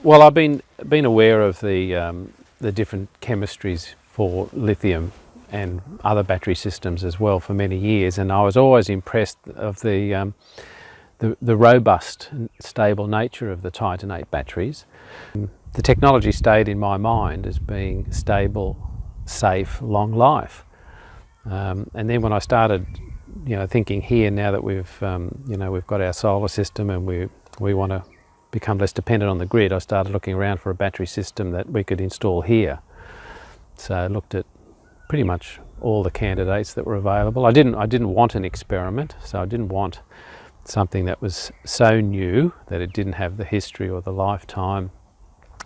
Well, I've been aware of the different chemistries for lithium and other battery systems as well for many years, and I was always impressed of the robust and stable nature of the titanate batteries. The technology stayed in my mind as being stable, safe, long life. And then when I started, thinking here, now that we've got our solar system and we want to become less dependent on the grid, I started looking around for a battery system that we could install here. So I looked at pretty much all the candidates that were available. I didn't want an experiment, so I didn't want something that was so new that it didn't have the history or the lifetime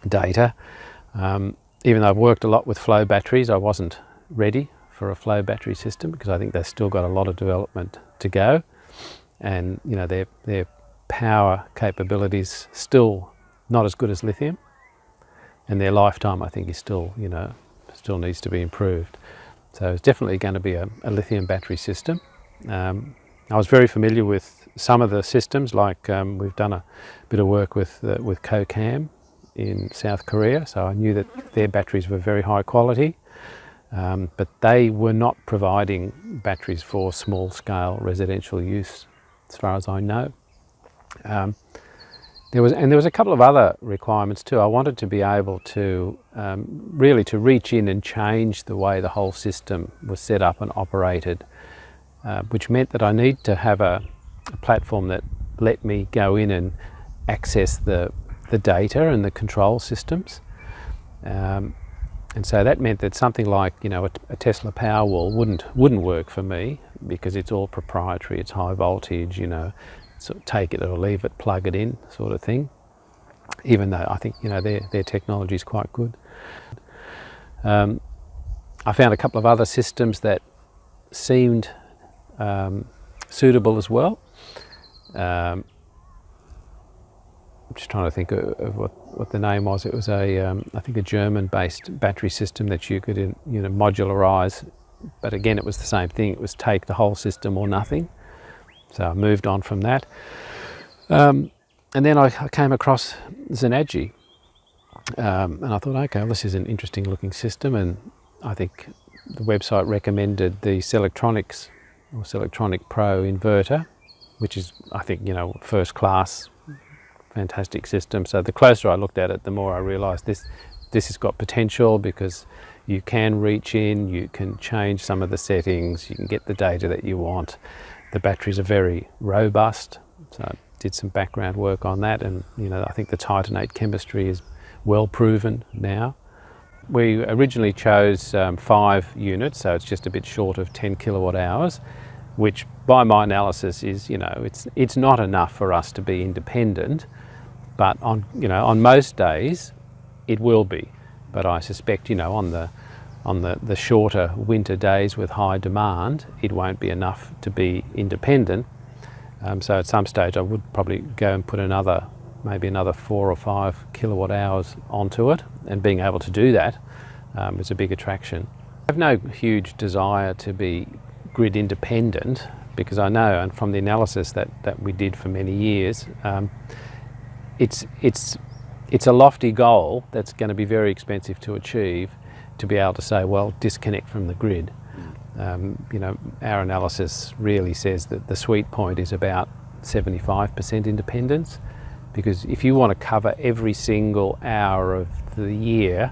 data. Even though I've worked a lot with flow batteries, I wasn't ready for a flow battery system because I think they've still got a lot of development to go, and their power capabilities still not as good as lithium, and their lifetime I think is still needs to be improved. So it's definitely going to be a lithium battery system. I was very familiar with some of the systems, like we've done a bit of work with Kokam in South Korea, so I knew that their batteries were very high quality, but they were not providing batteries for small-scale residential use, as far as I know. There was a couple of other requirements too. I wanted to be able to really to reach in and change the way the whole system was set up and operated, which meant that I need to have a platform that let me go in and access the data and the control systems. And so that meant that something like a Tesla Powerwall wouldn't work for me, because it's all proprietary, it's high voltage, sort of take it or leave it, plug it in sort of thing, even though I think their technology is quite good. I found a couple of other systems that seemed suitable as well. I'm just trying to think of what the name was. It was I think a German-based battery system that you could modularize, but again it was the same thing. It was take the whole system or nothing. So I moved on from that. And then I came across Zenaji, and I thought, okay, well, this is an interesting looking system, and I think the website recommended the Selectronics or Selectronic Pro inverter, which is, I think, first class, fantastic system. So the closer I looked at it, the more I realised this has got potential, because you can reach in, you can change some of the settings, you can get the data that you want. The batteries are very robust, so I did some background work on that, and I think the titanate chemistry is well proven now. We originally chose 5 units, so it's just a bit short of 10 kilowatt hours, which by my analysis is, it's not enough for us to be independent, but on most days it will be. But I suspect, on the shorter winter days with high demand, it won't be enough to be independent. So at some stage I would probably go and put maybe another 4 or 5 kilowatt hours onto it, and being able to do that is a big attraction. I have no huge desire to be grid independent, because I know, and from the analysis that we did for many years, it's a lofty goal that's going to be very expensive to achieve, to be able to say, well, disconnect from the grid. Our analysis really says that the sweet point is about 75% independence, because if you want to cover every single hour of the year,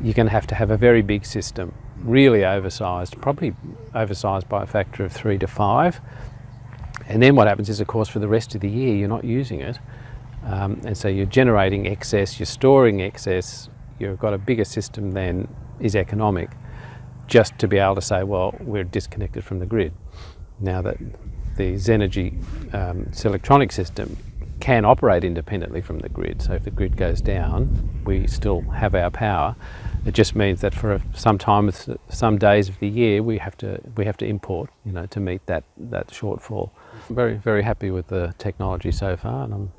you're going to have a very big system, really oversized, probably oversized by a factor of 3 to 5. And then what happens is, of course, for the rest of the year you're not using it, and so you're generating excess, you're storing excess. You've got a bigger system than is economic, just to be able to say, well, we're disconnected from the grid. Now that the Zenaji Selectronic system can operate independently from the grid, so if the grid goes down, we still have our power. It just means that for some days of the year, we have to import, to meet that shortfall. I'm very, very happy with the technology so far, and